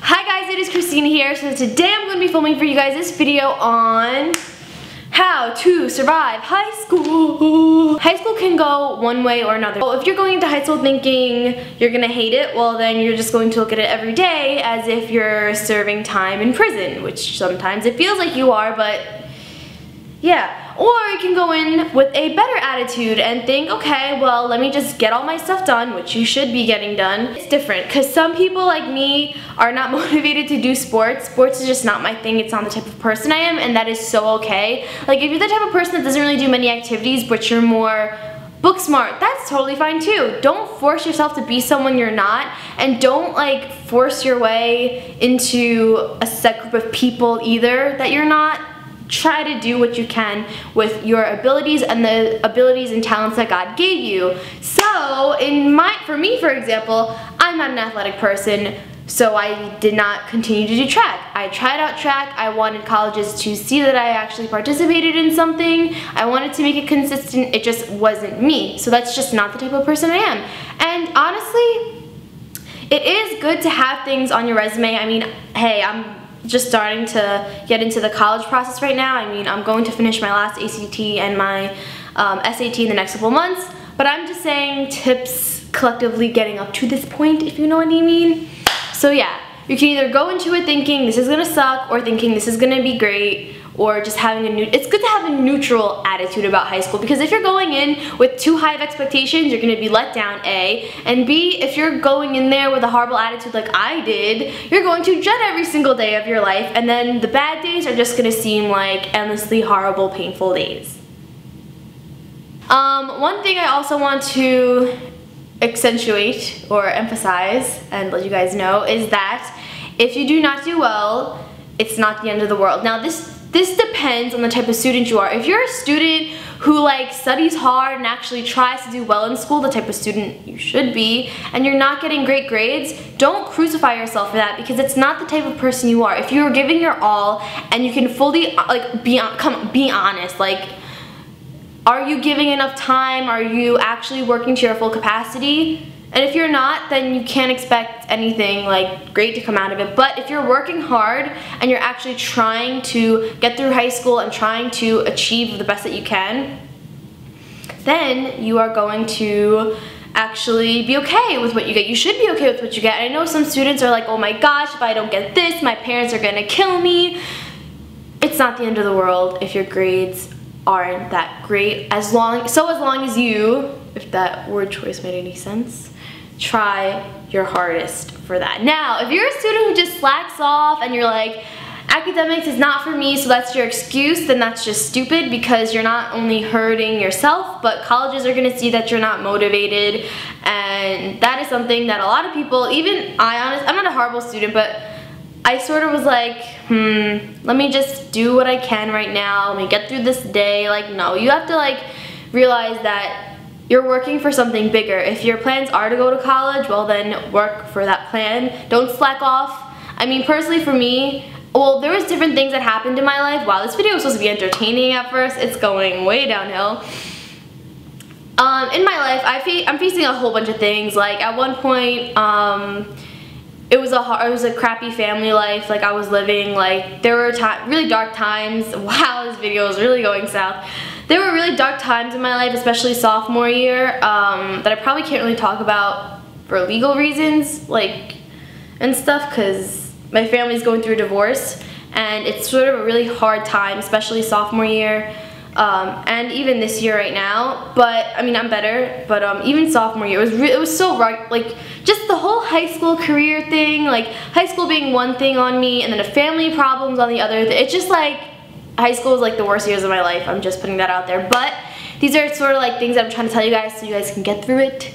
Hi guys, it is Christina here. So today I'm going to be filming for you guys this video on how to survive high school. High school can go one way or another. Well, if you're going into high school thinking you're going to hate it, well then you're just going to look at it every day as if you're serving time in prison, which sometimes it feels like you are, but yeah. Or you can go in with a better attitude and think, okay, well, let me just get all my stuff done, which you should be getting done. It's different, because some people like me are not motivated to do sports. Sports is just not my thing. It's not the type of person I am, and that is so okay. Like, if you're the type of person that doesn't really do many activities, but you're more book smart, that's totally fine too. Don't force yourself to be someone you're not, and don't like force your way into a set group of people either that you're not. Try to do what you can with your abilities and the abilities and talents that God gave you. So for me, for example, I'm not an athletic person, so I did not continue to do track. I tried out track. I wanted colleges to see that I actually participated in something. I wanted to make it consistent. It just wasn't me. So that's just not the type of person I am. And honestly, it is good to have things on your resume. I mean, hey, I'm just starting to get into the college process right now. I mean, I'm going to finish my last ACT and my SAT in the next couple months, but I'm just saying tips collectively getting up to this point, if you know what I mean. So yeah, you can either go into it thinking this is gonna suck, or thinking this is gonna be great, or just having it's good to have a neutral attitude about high school, because if you're going in with too high of expectations, you're gonna be let down, A, and B, if you're going in there with a horrible attitude like I did, you're going to dread every single day of your life, and then the bad days are just gonna seem like endlessly horrible, painful days. One thing I also want to accentuate or emphasize and let you guys know is that if you do not do well, it's not the end of the world. Now this depends on the type of student you are. If you're a student who like studies hard and actually tries to do well in school, the type of student you should be, and you're not getting great grades, don't crucify yourself for that, because it's not the type of person you are. If you're giving your all and you can fully like be honest, like, are you giving enough time? Are you actually working to your full capacity? And if you're not, then you can't expect anything like great to come out of it. But if you're working hard and you're actually trying to get through high school and trying to achieve the best that you can, then you are going to actually be okay with what you get. You should be okay with what you get. And I know some students are like, oh my gosh, if I don't get this, my parents are gonna kill me. It's not the end of the world if your grades aren't that great, as long as you, if that word choice made any sense, try your hardest for that. Now, if you're a student who just slacks off and you're like, academics is not for me, so that's your excuse, then that's just stupid, because you're not only hurting yourself, but colleges are gonna see that you're not motivated, and that is something that a lot of people, even I'm not a horrible student, but I sort of was like, let me just do what I can right now, let me get through this day. Like, no, you have to like realize that you're working for something bigger. If your plans are to go to college, well then work for that plan. Don't slack off. I mean, personally for me, well, there was different things that happened in my life. Wow, this video was supposed to be entertaining at first. It's going way downhill. In my life, I'm facing a whole bunch of things. Like at one point, it was a crappy family life like I was living. Like there were really dark times. Wow, this video is really going south. There were really dark times in my life, especially sophomore year, that I probably can't really talk about for legal reasons, like, and stuff, because my family's going through a divorce, and it's sort of a really hard time, especially sophomore year, and even this year right now. But I mean, I'm better, but even sophomore year, it was so right, like just the whole high school career thing, like high school being one thing on me and then the family problems on the other. It's just like high school is like the worst years of my life. I'm just putting that out there. But these are sort of like things I'm trying to tell you guys so you guys can get through it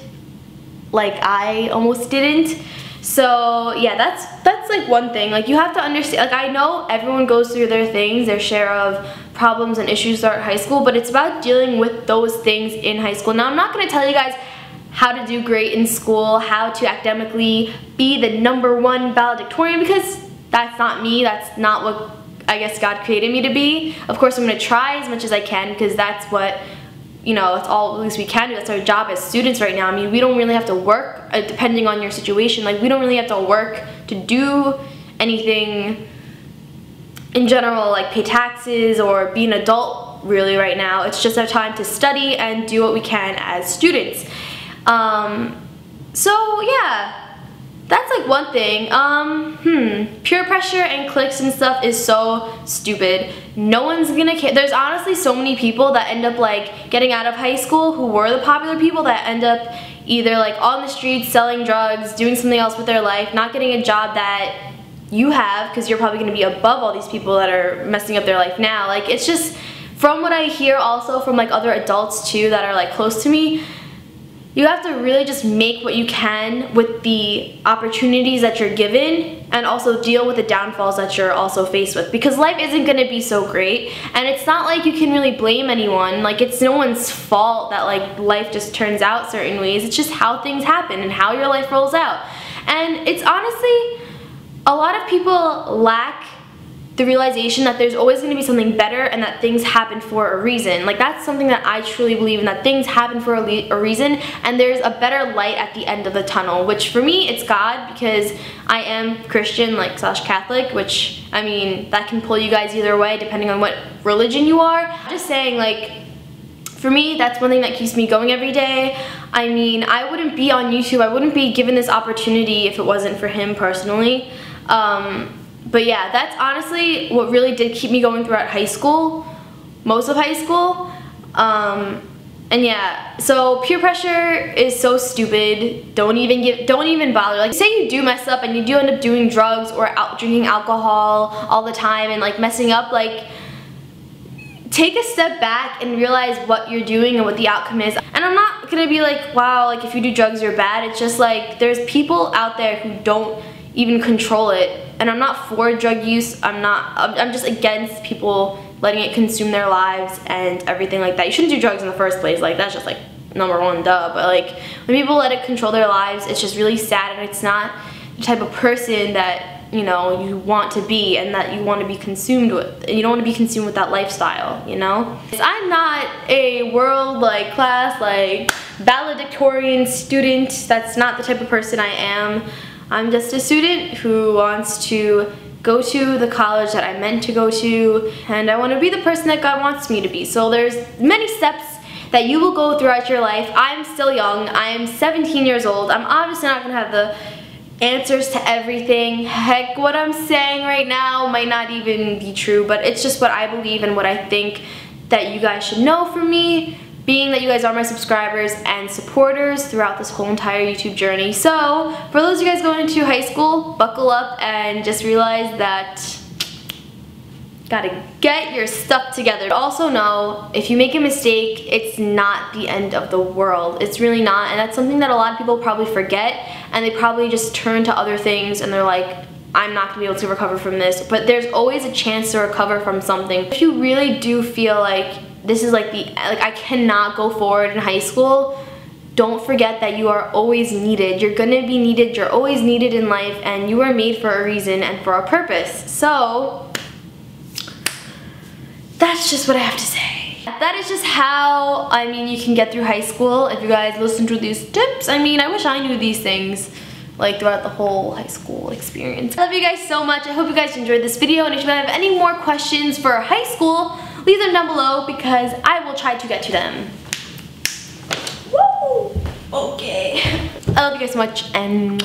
like I almost didn't. So yeah, that's like one thing. Like you have to understand, like I know everyone goes through their things, their share of problems and issues throughout high school, but it's about dealing with those things in high school. Now I'm not going to tell you guys how to do great in school, how to academically be the #1 valedictorian, because that's not me. That's not what I guess God created me to be. Of course, I'm going to try as much as I can, because that's what, you know, it's all at least we can do. That's our job as students right now. I mean, we don't really have to work, depending on your situation. Like, we don't really have to work to do anything in general, like pay taxes or be an adult really right now. It's just our time to study and do what we can as students. So yeah. That's like one thing. Peer pressure and cliques and stuff is so stupid. No one's gonna care. There's honestly so many people that end up like getting out of high school who were the popular people that end up either like on the streets selling drugs, doing something else with their life, not getting a job that you have because you're probably gonna be above all these people that are messing up their life now. Like, it's just, from what I hear also from like other adults too that are like close to me, you have to really just make what you can with the opportunities that you're given and also deal with the downfalls that you're also faced with, because life isn't going to be so great, and it's not like you can really blame anyone. Like, it's no one's fault that like life just turns out certain ways. It's just how things happen and how your life rolls out. And it's honestly, a lot of people lack the realization that there's always going to be something better and that things happen for a reason. Like, that's something that I truly believe in, that things happen for a reason, and there's a better light at the end of the tunnel, which for me, it's God, because I am Christian, like / Catholic, which, I mean, that can pull you guys either way depending on what religion you are. I'm just saying, like, for me, that's one thing that keeps me going every day. I mean, I wouldn't be on YouTube, I wouldn't be given this opportunity if it wasn't for him personally. But yeah, that's honestly what really did keep me going throughout high school, most of high school. And yeah, so peer pressure is so stupid. Don't even bother. Like, say you do mess up and you do end up doing drugs or drinking alcohol all the time and like messing up, like, take a step back and realize what you're doing and what the outcome is. And I'm not gonna be like, wow, like if you do drugs you're bad. It's just like, there's people out there who don't even control it. And I'm not for drug use. I'm just against people letting it consume their lives and everything like that. You shouldn't do drugs in the first place. Like, that's just like number one, duh. But like, when people let it control their lives, it's just really sad, and it's not the type of person that, you know, you want to be and that you want to be consumed with. You don't want to be consumed with that lifestyle, you know? I'm not a world like class like valedictorian student. That's not the type of person I am. I'm just a student who wants to go to the college that I meant to go to, and I want to be the person that God wants me to be. So there's many steps that you will go throughout your life. I'm still young. I am 17 years old. I'm obviously not going to have the answers to everything. Heck, what I'm saying right now might not even be true, but it's just what I believe and what I think that you guys should know from me, being that you guys are my subscribers and supporters throughout this whole entire YouTube journey. So, for those of you guys going into high school, buckle up and just realize that you gotta get your stuff together. Also know, if you make a mistake, it's not the end of the world. It's really not, and that's something that a lot of people probably forget, and they probably just turn to other things and they're like, I'm not gonna be able to recover from this. But there's always a chance to recover from something. If you really do feel like this is like I cannot go forward in high school, don't forget that you are always needed. You're gonna be needed, you're always needed in life, and you are made for a reason and for a purpose. So, that's just what I have to say. That is just how, I mean, you can get through high school if you guys listen to these tips. I mean, I wish I knew these things like throughout the whole high school experience. I love you guys so much. I hope you guys enjoyed this video, and if you have any more questions for high school, leave them down below because I will try to get to them. Woo! Okay. I love you guys so much, and